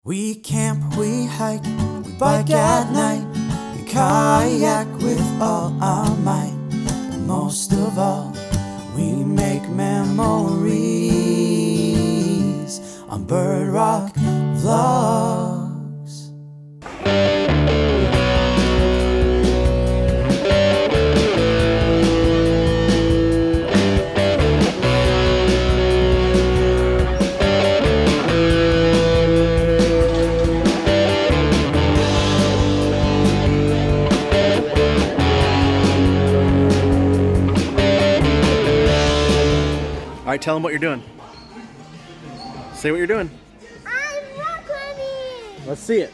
We camp, we hike, we bike at night, we kayak with all our might. But most of all, we make memories on Bird Rock Vlogs. All right, tell them what you're doing. Say what you're doing. I'm rock climbing. Let's see it.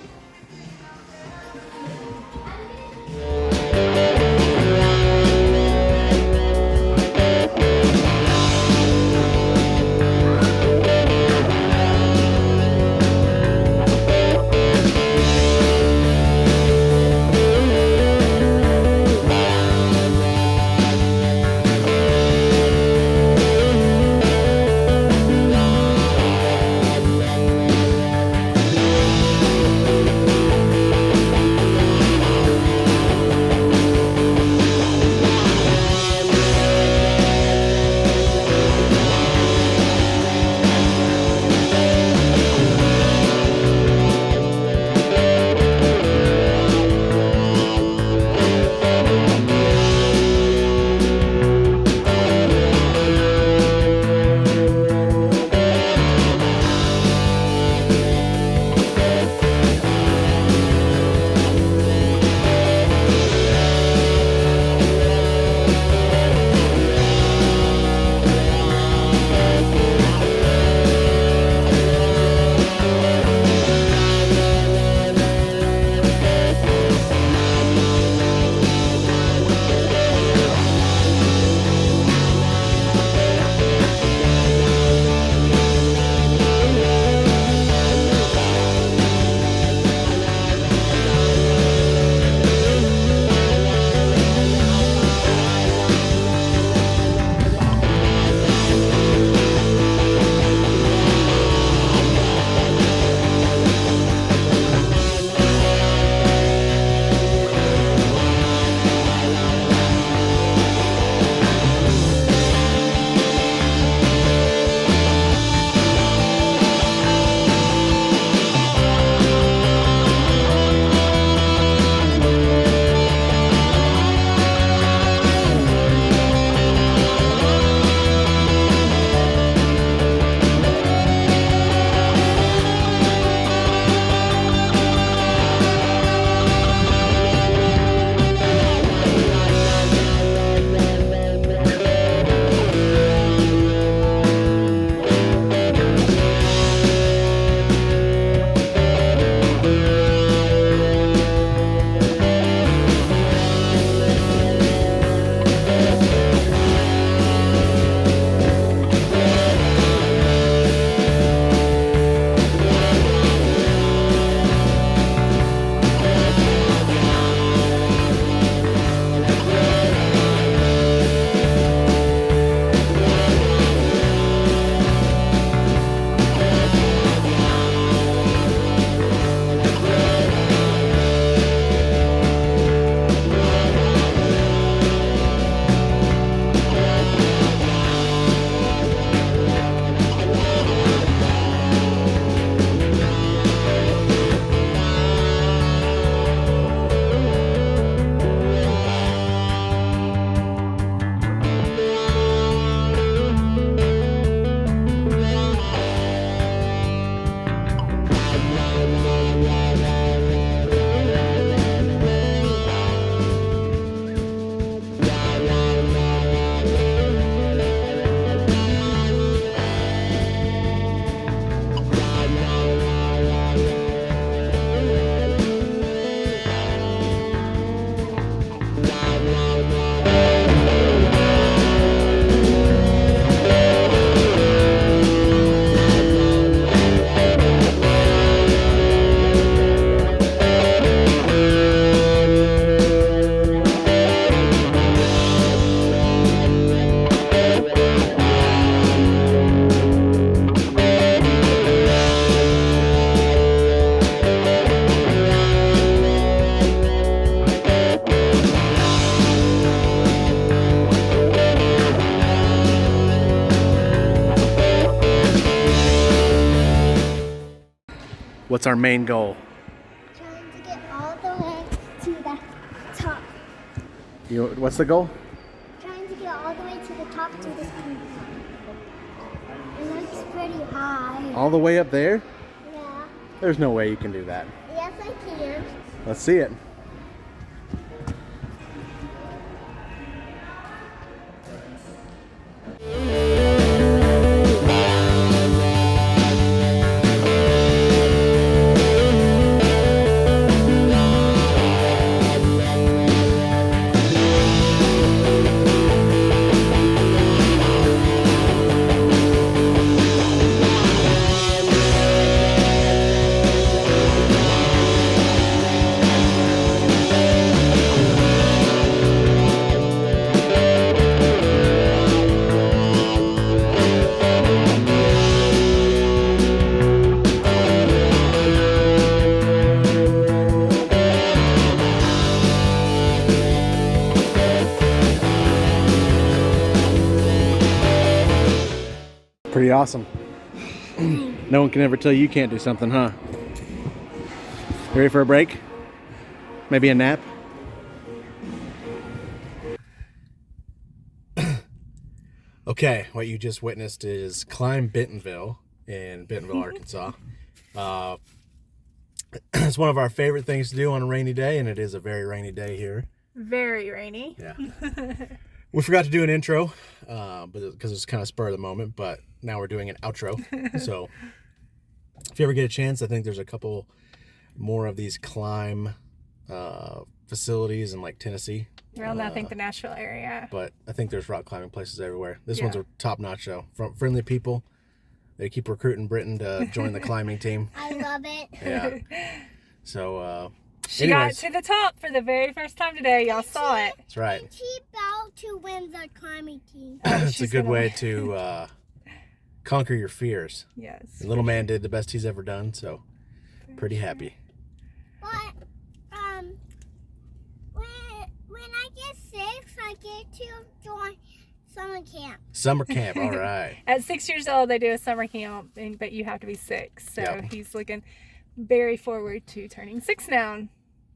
What's our main goal? Trying to get all the way to the top. What's the goal? Trying to get all the way to the top to this peak. It looks pretty high. All the way up there? Yeah. There's no way you can do that. Yes, I can. Let's see it. Pretty awesome. No one can ever tell you can't do something, huh? You ready for a break? Maybe a nap? Okay, what you just witnessed is Climb Bentonville in Bentonville, Arkansas. It's one of our favorite things to do on a rainy day, and it is a very rainy day here. Very rainy. Yeah. We forgot to do an intro, because it's kind of spur of the moment, but now we're doing an outro. So if you ever get a chance, I think there's a couple more of these climb facilities in like Tennessee. Around, I think, the Nashville area. But I think there's rock climbing places everywhere. This Yeah. one's a top notch though. From friendly people. They keep recruiting Britton to join the climbing team. I love it. Yeah. So She anyways, got to the top for the very first time today. Y'all saw it. that's right. And she vowed to win the climbing team. It's a She's good gonna- way to conquer your fears. Yes. The little man did the best he's ever done, so pretty happy. But when I get 6, I get to join summer camp. Summer camp, all right. At 6 years old, they do a summer camp, but you have to be 6. So Yep. he's looking very forward to turning 6 now.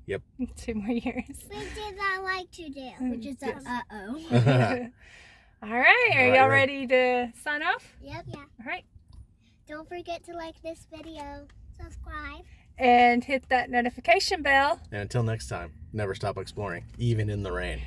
Yep. 2 more years. Which is I like to do, which is Yes. uh-oh. All right. Are Right, y'all right. ready to sign off? Yep, yeah. All right. Don't forget to like this video, subscribe. And hit that notification bell. And until next time, never stop exploring, even in the rain.